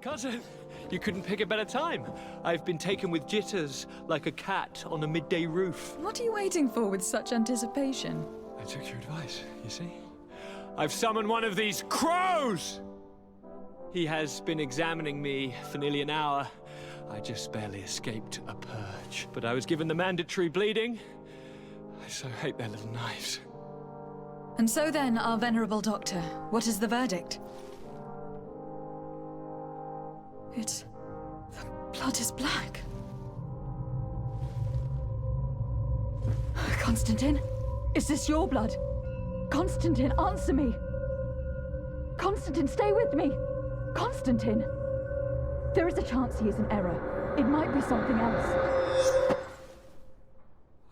Cousin, you couldn't pick a better time. I've been taken with jitters, like a cat on a midday roof. What are you waiting for with such anticipation? I took your advice, you see? I've summoned one of these crows! He has been examining me for nearly an hour. I just barely escaped a purge. But I was given the mandatory bleeding. I so hate their little knives. And so then, our venerable doctor, what is the verdict? The blood is black. Constantine, is this your blood? Constantine, answer me! Constantine, stay with me! Constantine! There is a chance he is in error. It might be something else.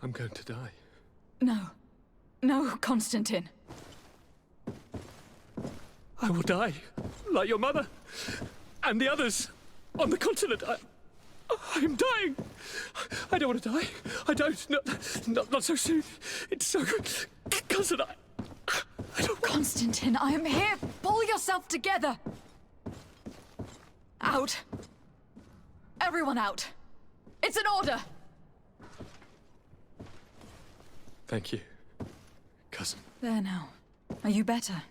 I'm going to die. No. No, Constantine. I will die, like your mother, and the others on the continent. I'm dying. I don't want to die. I don't. Not so soon. It's so good. Cousin, I don't... Constantine, I am here. Pull yourself together. Out. Everyone out. It's an order. Thank you, cousin. There now. Are you better?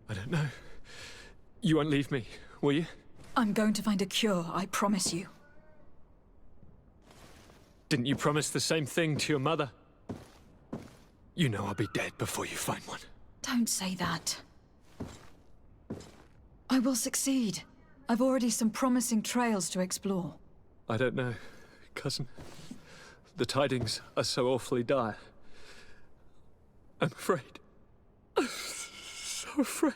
I don't know. You won't leave me, will you? I'm going to find a cure, I promise you. Didn't you promise the same thing to your mother? You know I'll be dead before you find one. Don't say that. I will succeed. I've already some promising trails to explore. I don't know, cousin. The tidings are so awfully dire. I'm afraid. I'm so afraid.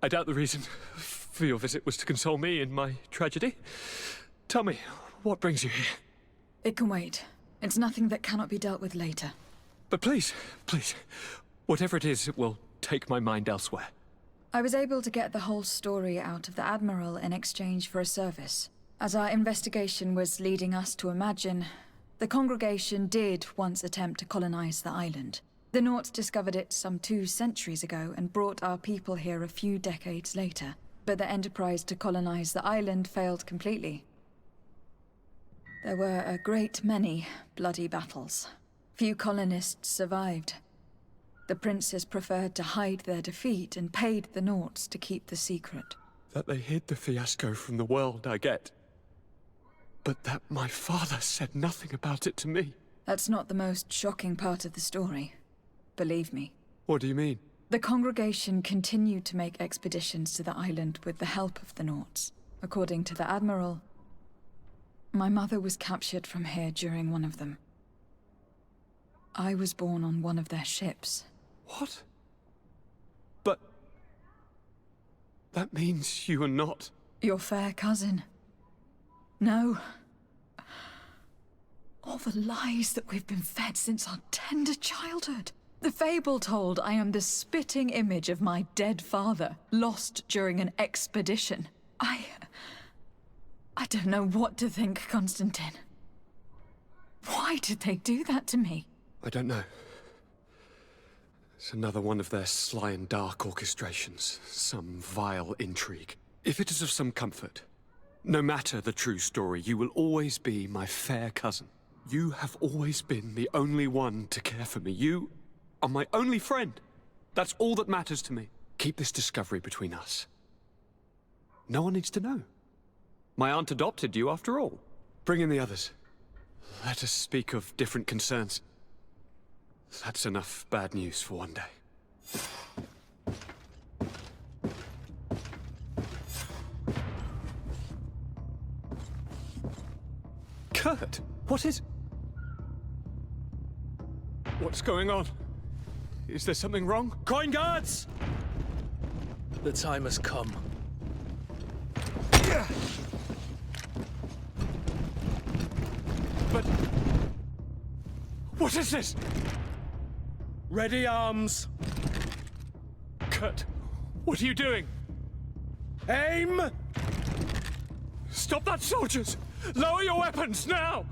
I doubt the reason for your visit was to console me in my tragedy. Tell me, what brings you here? It can wait. It's nothing that cannot be dealt with later. But please, whatever it is, it will take my mind elsewhere. I was able to get the whole story out of the Admiral in exchange for a service. As our investigation was leading us to imagine, the congregation did once attempt to colonize the island. The Nauts discovered it some 2 centuries ago and brought our people here a few decades later. But the enterprise to colonize the island failed completely. There were a great many bloody battles. Few colonists survived. The princes preferred to hide their defeat and paid the Nauts to keep the secret. That they hid the fiasco from the world, I get. But that my father said nothing about it to me. That's not the most shocking part of the story. Believe me. What do you mean? The congregation continued to make expeditions to the island with the help of the Nauts. According to the Admiral, my mother was captured from here during one of them. I was born on one of their ships. What? But... that means you are not... your fair cousin. No. All the lies that we've been fed since our tender childhood. The fable told I am the spitting image of my dead father, lost during an expedition. I don't know what to think, Constantine. Why did they do that to me? I don't know. It's another one of their sly and dark orchestrations. Some vile intrigue. If it is of some comfort, no matter the true story, you will always be my fair cousin. You have always been the only one to care for me. You are my only friend. That's all that matters to me. Keep this discovery between us. No one needs to know. My aunt adopted you after all. Bring in the others. Let us speak of different concerns. That's enough bad news for one day. Kurt, what is... what's going on? Is there something wrong? Coin guards! The time has come. But... what is this? Ready arms. Kurt, what are you doing? Aim! Stop that, soldiers! Lower your weapons, now!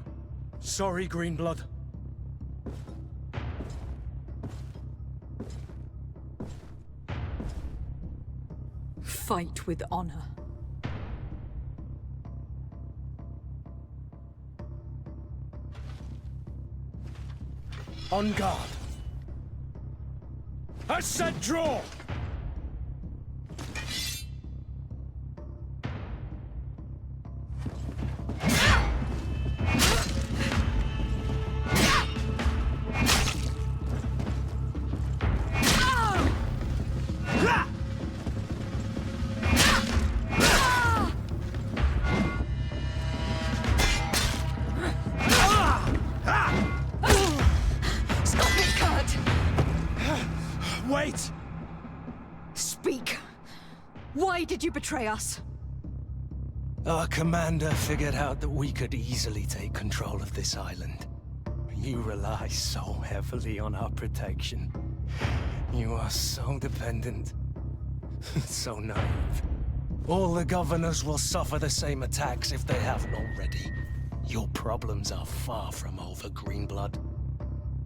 Sorry, Greenblood. fight with honor. On guard. I said draw! Wait! Speak! Why did you betray us? Our commander figured out that we could easily take control of this island. You rely so heavily on our protection. You are so dependent. So naive. All the governors will suffer the same attacks if they haven't already. Your problems are far from over, Greenblood.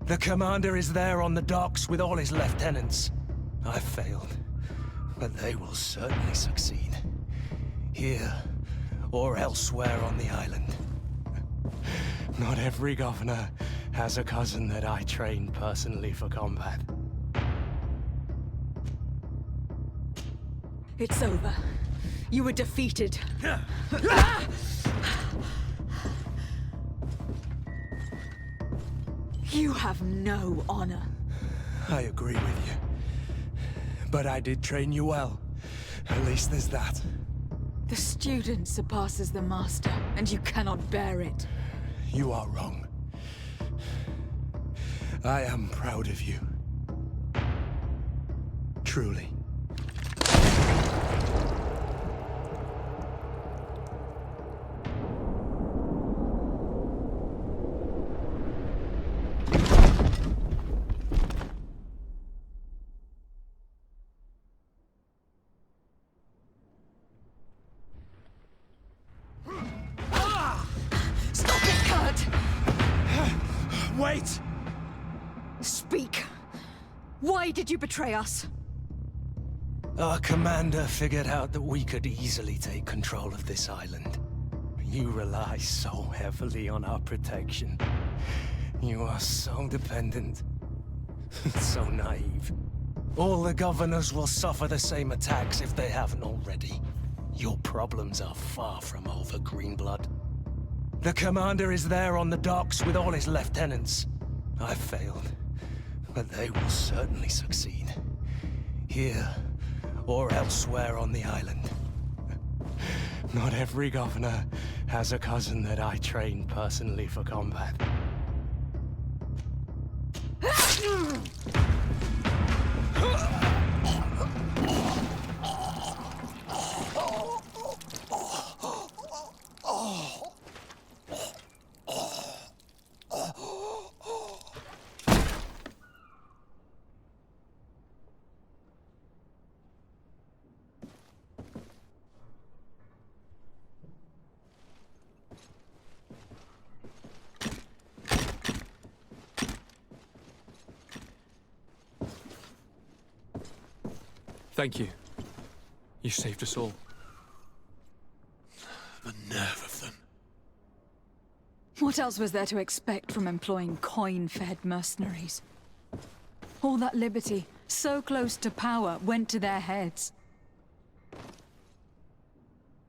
The commander is there on the docks with all his lieutenants. I failed, but they will certainly succeed. Here, or elsewhere on the island. Not every governor has a cousin that I trained personally for combat. It's over. You were defeated. You have no honor. I agree with you. But I did train you well. At least there's that. The student surpasses the master, and you cannot bear it. You are wrong. I am proud of you. Truly. Wait! Speak! Why did you betray us? Our commander figured out that we could easily take control of this island. You rely so heavily on our protection. You are so dependent. So naive. All the governors will suffer the same attacks if they haven't already. Your problems are far from over, Greenblood. The commander is there on the docks with all his lieutenants. I failed, but they will certainly succeed. Here, or elsewhere on the island. Not every governor has a cousin that I trained personally for combat. Thank you. You saved us all. The nerve of them. What else was there to expect from employing coin-fed mercenaries? All that liberty, so close to power, went to their heads.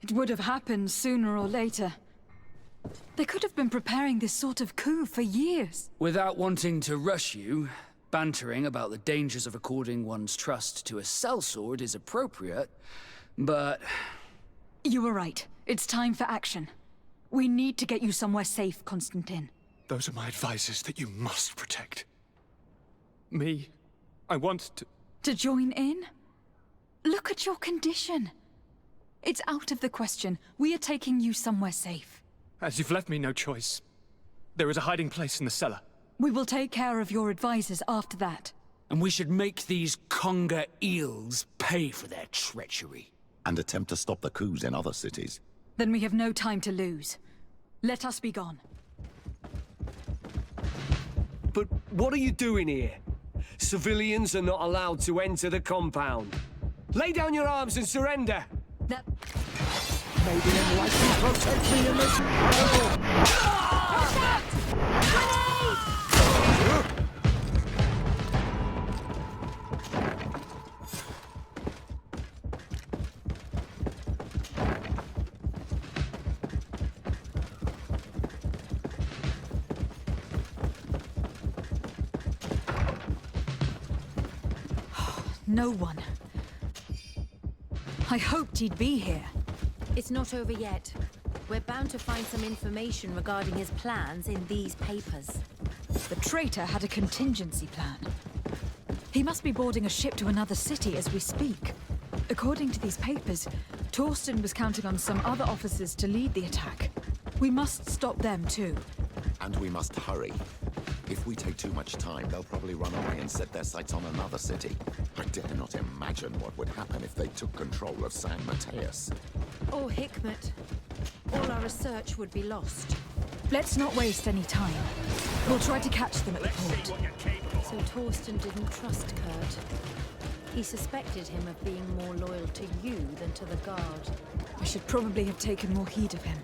It would have happened sooner or later. They could have been preparing this sort of coup for years. Without wanting to rush you, bantering about the dangers of according one's trust to a sellsword is appropriate, but... You were right. It's time for action. We need to get you somewhere safe, Constantine. Those are my advisors that you must protect. Me, I want to... To join in? Look at your condition. It's out of the question. We are taking you somewhere safe. As you've left me no choice. There is a hiding place in the cellar. We will take care of your advisors after that. And we should make these conger eels pay for their treachery. And attempt to stop the coups in other cities. Then we have no time to lose. Let us be gone. But what are you doing here? Civilians are not allowed to enter the compound. Lay down your arms and surrender! That... Maybe enlighten protect me in this No one. I hoped he'd be here. It's not over yet. We're bound to find some information regarding his plans in these papers. The traitor had a contingency plan. He must be boarding a ship to another city as we speak. According to these papers, Torsten was counting on some other officers to lead the attack. We must stop them too. And we must hurry. If we take too much time, they'll probably run away and set their sights on another city. I dare not imagine what would happen if they took control of San Mateus. Or Hikmet. All our research would be lost. Let's not waste any time. We'll try to catch them at the port. So Torsten didn't trust Kurt. He suspected him of being more loyal to you than to the Guard. I should probably have taken more heed of him.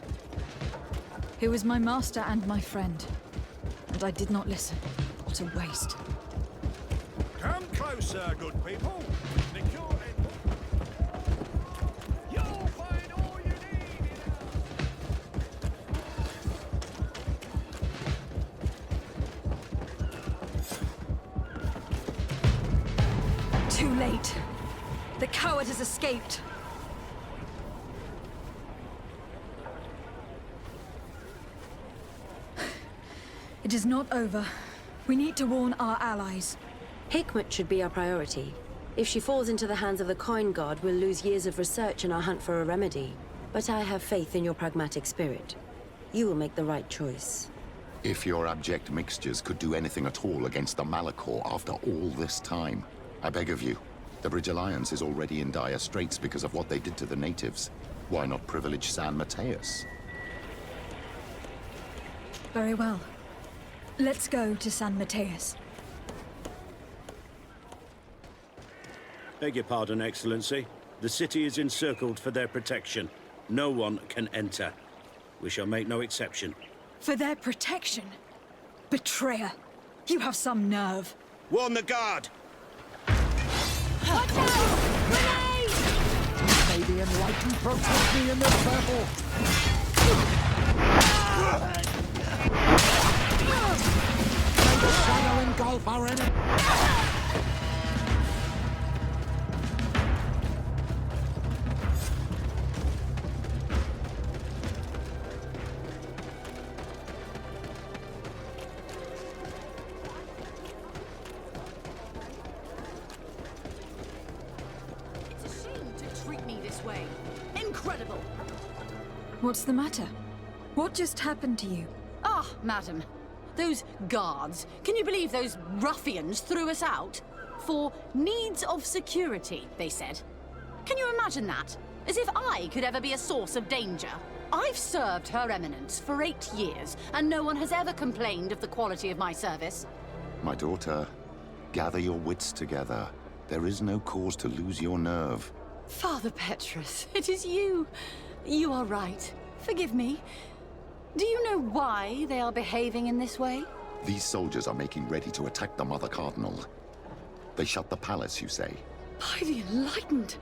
He was my master and my friend. And I did not listen. What a waste. Come closer, good people. The cure You'll find all you need in Too late. The coward has escaped. It is not over. We need to warn our allies. Hikmet should be our priority. If she falls into the hands of the Coin Guard, we'll lose years of research in our hunt for a remedy. But I have faith in your pragmatic spirit. You will make the right choice. If your abject mixtures could do anything at all against the Malachor after all this time, I beg of you. The Bridge Alliance is already in dire straits because of what they did to the natives. Why not privilege San Mateus? Very well. Let's go to San Mateus. Beg your pardon, Excellency. The city is encircled for their protection. No one can enter. We shall make no exception. For their protection? Betrayer! You have some nerve. Warn the guard! Watch out! Grenade! May the enlightened protect me in this battle! May the shadow engulf our enemy! What's the matter? What just happened to you? Ah, madam. Those guards. Can you believe those ruffians threw us out? For needs of security, they said. Can you imagine that? As if I could ever be a source of danger. I've served Her Eminence for 8 years, and no one has ever complained of the quality of my service. My daughter, gather your wits together. There is no cause to lose your nerve. Father Petrus, it is you. You are right. Forgive me. Do you know why they are behaving in this way? These soldiers are making ready to attack the Mother Cardinal. They shut the palace, you say? By the enlightened.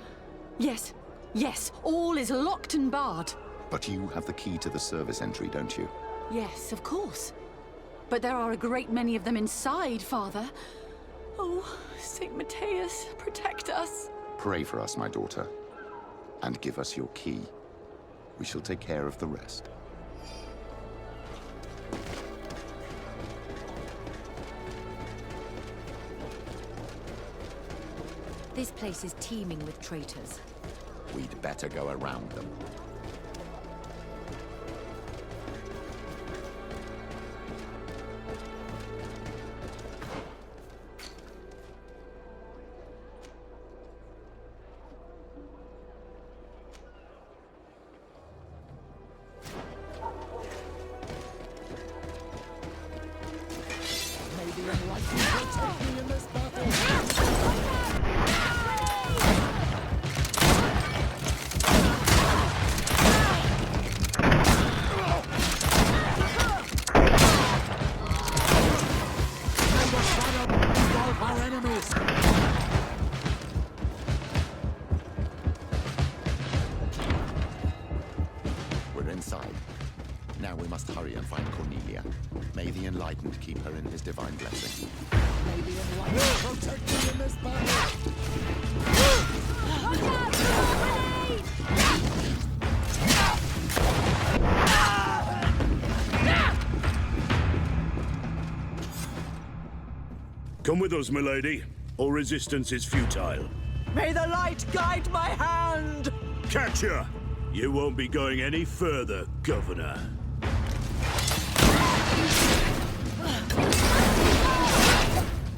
Yes, yes, all is locked and barred. But you have the key to the service entry, don't you? Yes, of course. But there are a great many of them inside, Father. Oh, St. Mateus, protect us. Pray for us, my daughter. And give us your key. We shall take care of the rest. This place is teeming with traitors. We'd better go around them. May the enlightened protect me in this battle! hurry and find Cornelia. May the Enlightened keep her in his divine blessing. May the Enlightened protect me in this battle! Watch out! Grenade! Come with us, milady. All resistance is futile. May the light guide my hand! Catch her! You won't be going any further, Governor.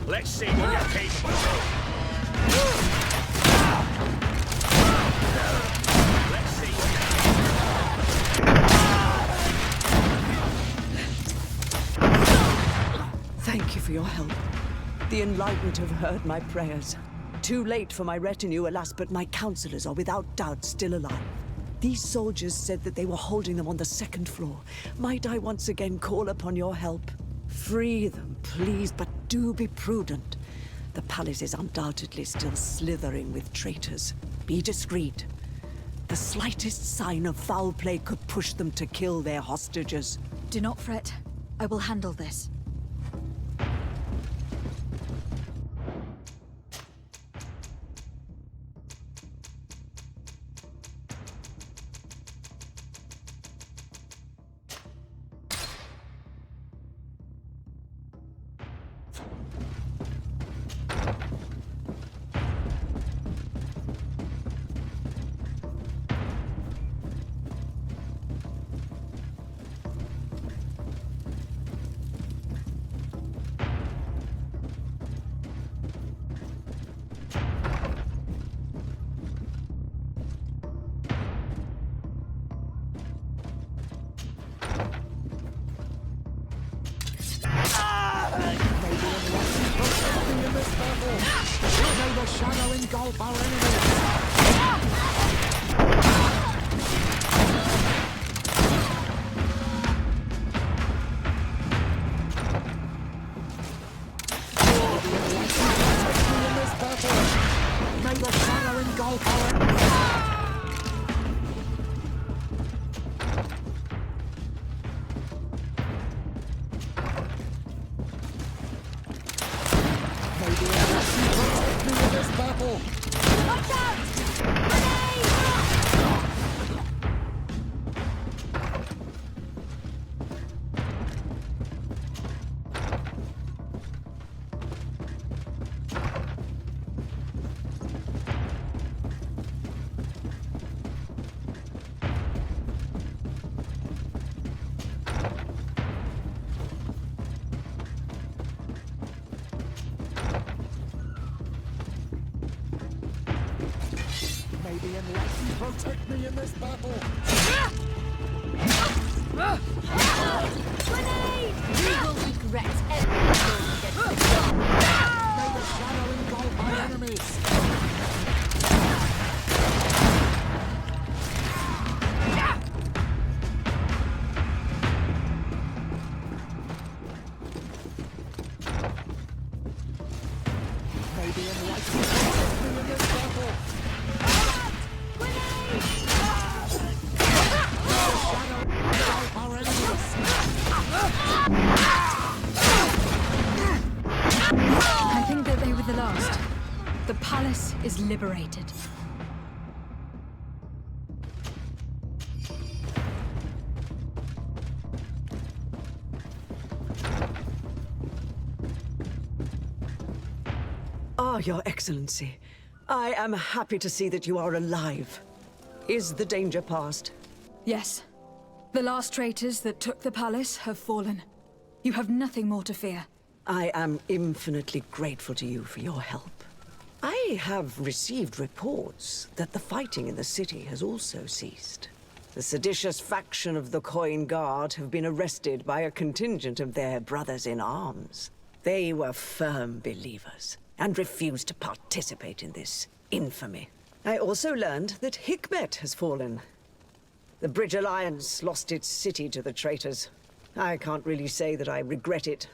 Let's see what you're capable of. Let's see what Thank you for your help. The Enlightened have heard my prayers. Too late for my retinue, alas, but my counselors are without doubt still alive. These soldiers said that they were holding them on the second floor. Might I once again call upon your help? Free them, please, but do be prudent. The palace is undoubtedly still slithering with traitors. Be discreet. The slightest sign of foul play could push them to kill their hostages. Do not fret. I will handle this. May the shadow engulf our enemies! May the shadow engulf our enemies! Watch out! Grenade! May the Enlightened protect me in this battle! Grenade! You will regret everything against the May the shadow engulf our enemies! May the Enlightened protect me in this battle! I think that they were the last. The palace is liberated. Ah, Your Excellency. I am happy to see that you are alive. Is the danger past? Yes. The last traitors that took the palace have fallen. You have nothing more to fear. I am infinitely grateful to you for your help. I have received reports that the fighting in the city has also ceased. The seditious faction of the Coin Guard have been arrested by a contingent of their brothers in arms. They were firm believers and refused to participate in this infamy. I also learned that Hikmet has fallen. The Bridge Alliance lost its city to the traitors. I can't really say that I regret it.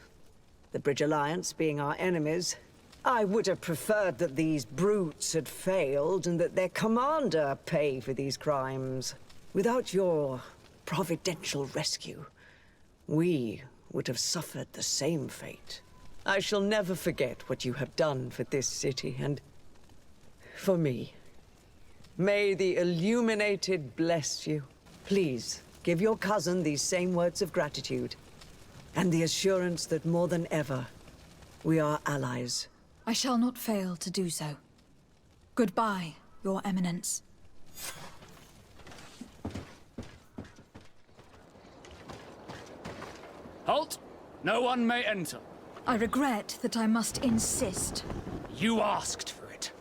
The Bridge Alliance being our enemies, I would have preferred that these brutes had failed and that their commander pay for these crimes. Without your providential rescue, we would have suffered the same fate. I shall never forget what you have done for this city and for me. May the Illuminated bless you. Please, give your cousin these same words of gratitude and the assurance that more than ever, we are allies. I shall not fail to do so. Goodbye, Your Eminence. Halt! No one may enter. I regret that I must insist. You asked for it.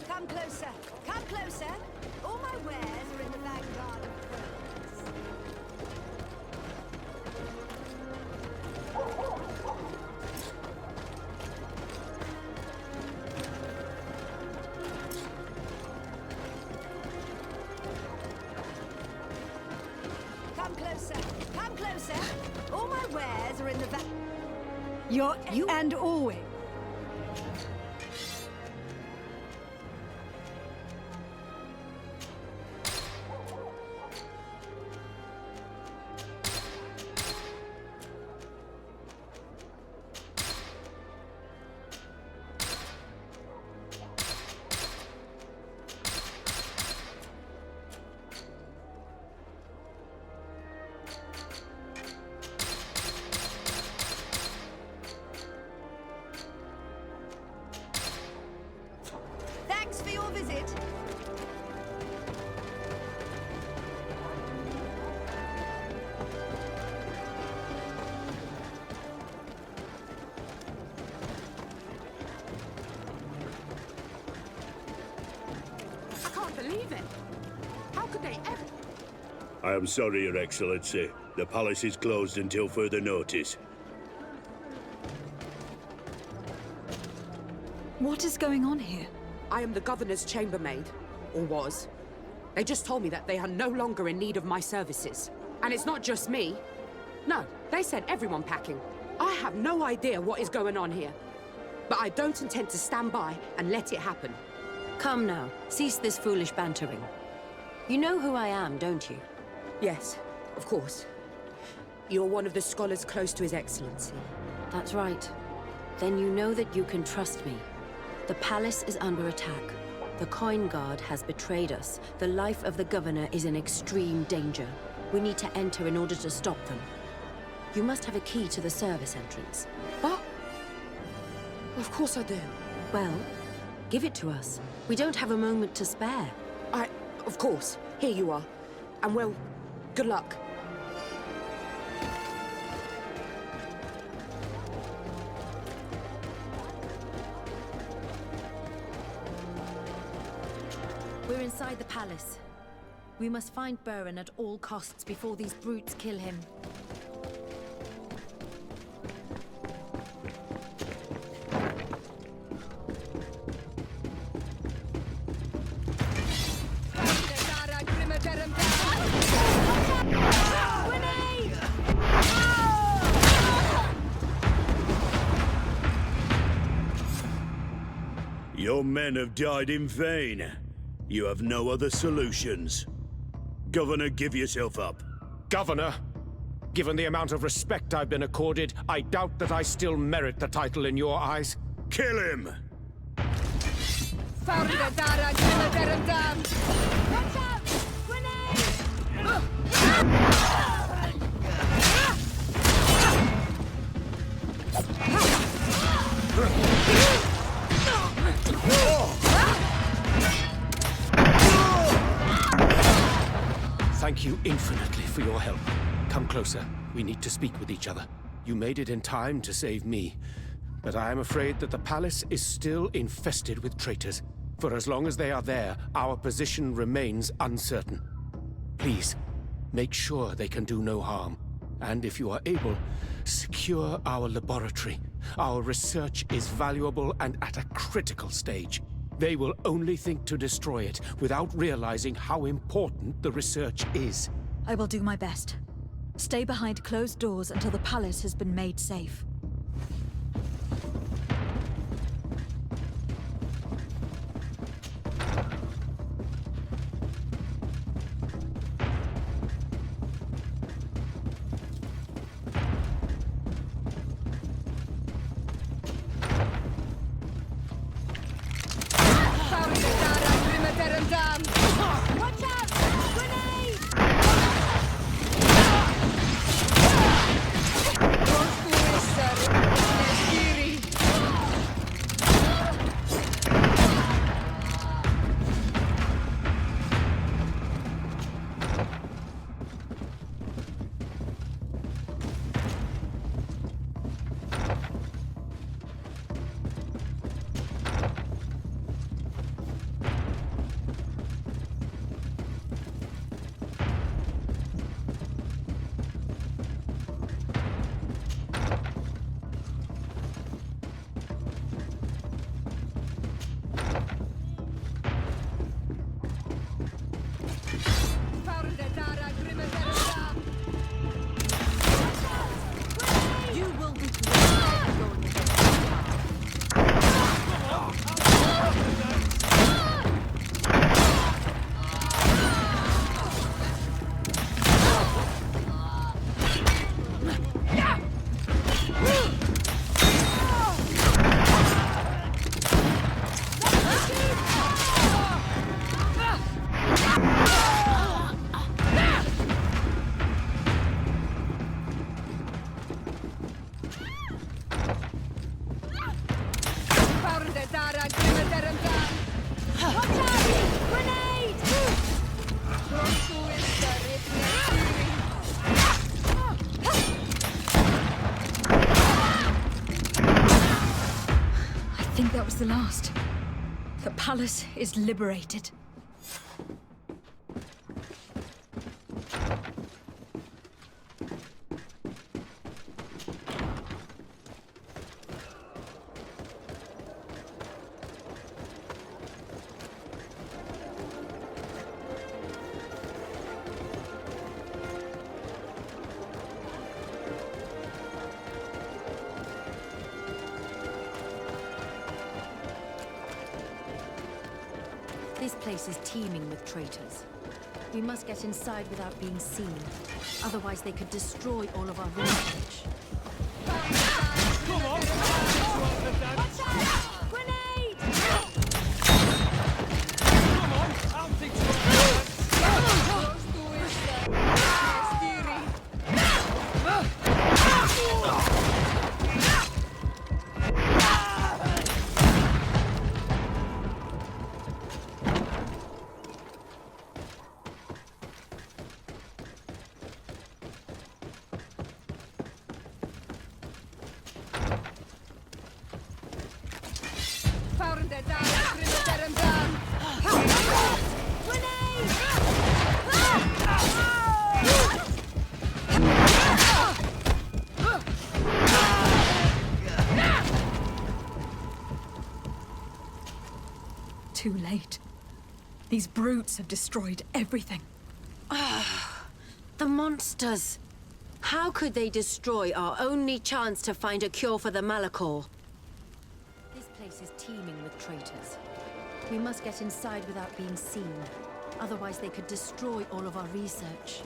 Come closer. Come closer. All my wares are in the vanguard of progress. Come closer. Come closer. All my wares are in the You and always. Thanks for your visit. I can't believe it. How could they ever... I am sorry, Your Excellency. The palace is closed until further notice. What is going on here? I am the governor's chambermaid, or was. They just told me that they are no longer in need of my services. And it's not just me. No, they said everyone packing. I have no idea what is going on here. But I don't intend to stand by and let it happen. Come now, cease this foolish bantering. You know who I am, don't you? Yes, of course. You're one of the scholars close to His Excellency. That's right. Then you know that you can trust me. The palace is under attack. The Coin Guard has betrayed us. The life of the governor is in extreme danger. We need to enter in order to stop them. You must have a key to the service entrance. But... Of course I do. Well, give it to us. We don't have a moment to spare. Of course. Here you are. And well, good luck. We're inside the palace. We must find Burin at all costs before these brutes kill him. Your men have died in vain. You have no other solutions. Governor, give yourself up. Governor? Given the amount of respect I've been accorded, I doubt that I still merit the title in your eyes. Kill him! Watch out! Grenade! Thank you infinitely for your help. Come closer. We need to speak with each other. You made it in time to save me, but I am afraid that the palace is still infested with traitors. For as long as they are there, our position remains uncertain. Please, make sure they can do no harm. And if you are able, secure our laboratory. Our research is valuable and at a critical stage. They will only think to destroy it without realizing how important the research is. I will do my best. Stay behind closed doors until the palace has been made safe. Watch out! Grenade! The last. The palace is liberated. This place is teeming with traitors. We must get inside without being seen. Otherwise, they could destroy all of our research. Come on! Watch out! Grenade! Come on! I'll fix Too late. These brutes have destroyed everything. The monsters! How could they destroy our only chance to find a cure for the Malachor? This place is teeming with traitors. We must get inside without being seen. Otherwise, they could destroy all of our research.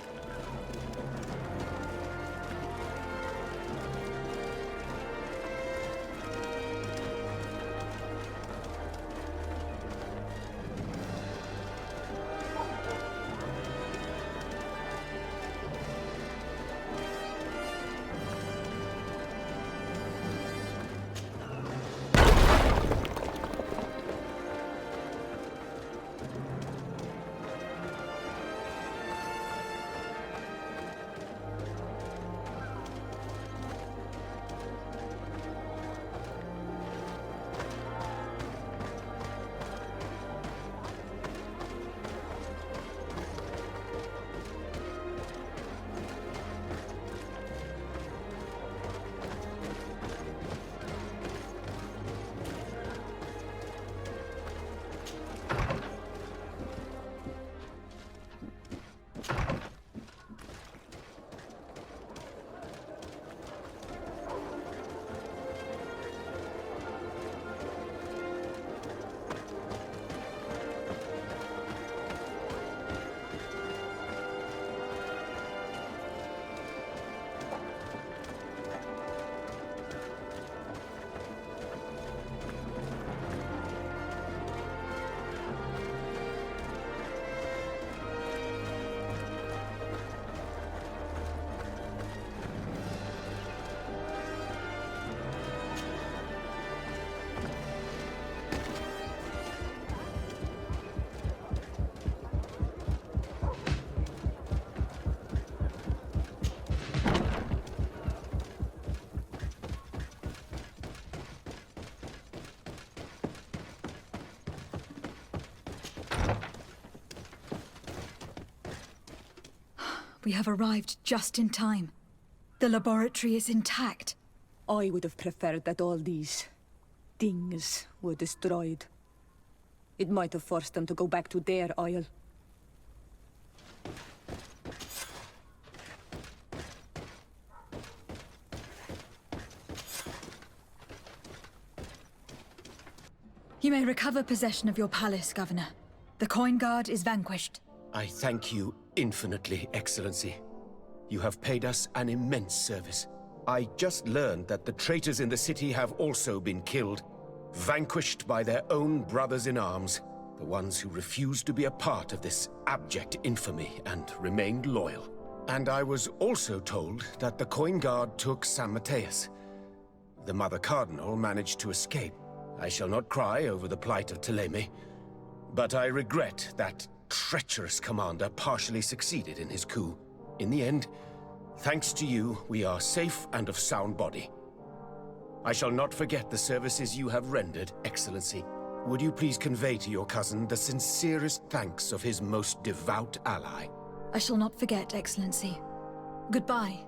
We have arrived just in time. The laboratory is intact. I would have preferred that all these things were destroyed. It might have forced them to go back to their isle. You may recover possession of your palace, Governor. The Coin Guard is vanquished. I thank you infinitely, Excellency. You have paid us an immense service. I just learned that the traitors in the city have also been killed, vanquished by their own brothers-in-arms, the ones who refused to be a part of this abject infamy and remained loyal. And I was also told that the Coin Guard took San Mateus. The Mother Cardinal managed to escape. I shall not cry over the plight of Thélème, but I regret that treacherous commander partially succeeded in his coup. In the end, thanks to you, we are safe and of sound body. I shall not forget the services you have rendered, Excellency. Would you please convey to your cousin the sincerest thanks of his most devout ally? I shall not forget, Excellency. Goodbye.